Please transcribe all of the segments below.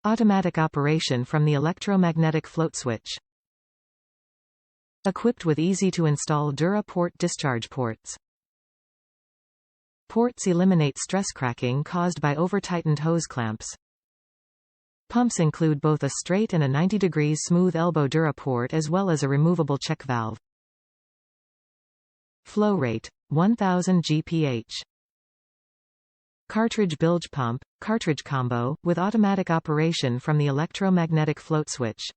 Automatic operation from the electro-magnetic float switch. Equipped with easy-to-install Dura-Port discharge ports. Ports eliminate stress cracking caused by over-tightened hose clamps. Pumps include both a straight and a 90 degrees smooth elbow Dura-Port as well as a removable check valve. Flow rate, 1000 GPH. Cartridge Bilge Pump, Cartridge Combo, with automatic operation from the electro-magnetic float switch.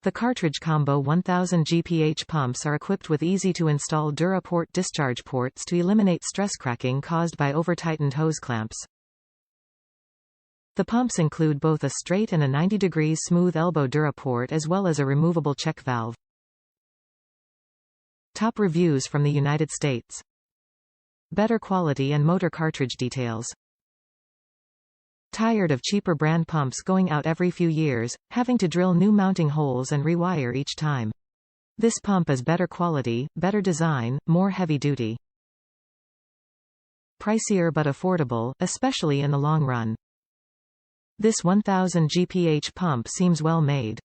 The Cartridge Combo 1000 GPH pumps are equipped with easy-to-install Dura-Port discharge ports to eliminate stress cracking caused by over-tightened hose clamps. The pumps include both a straight and a 90 degrees smooth elbow Dura-Port as well as a removable check valve. Top reviews from the United States. Better quality and motor cartridge details. Tired of cheaper brand pumps going out every few years, having to drill new mounting holes and rewire each time. This pump is better quality, better design, more heavy duty. Pricier but affordable, especially in the long run. This 1000 GPH pump seems well made.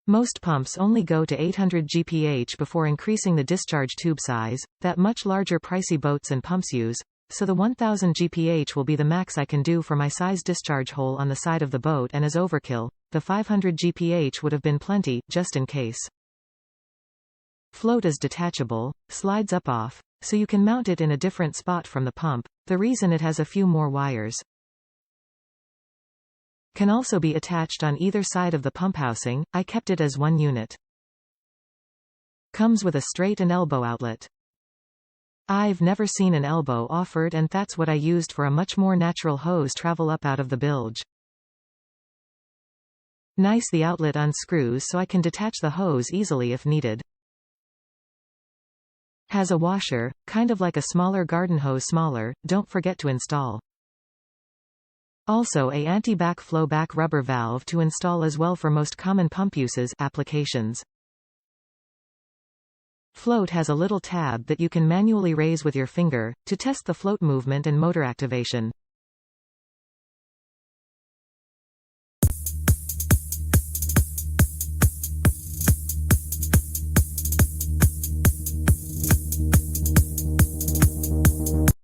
Most pumps only go to 800 GPH before increasing the discharge tube size, that much larger pricey boats and pumps use, so the 1000 GPH will be the max I can do for my size discharge hole on the side of the boat and as overkill. The 500 GPH would have been plenty, just in case. Float is detachable, slides up off, so you can mount it in a different spot from the pump, the reason it has a few more wires. Can also be attached on either side of the pump housing, I kept it as one unit. Comes with a straight and elbow outlet. I've never seen an elbow offered and that's what I used for a much more natural hose travel up out of the bilge. Nice, the outlet unscrews so I can detach the hose easily if needed. Has a washer, kind of like a smaller garden hose, smaller, don't forget to install. Also a anti-backflow back rubber valve to install as well for most common pump uses applications. Float has a little tab that you can manually raise with your finger, to test the float movement and motor activation.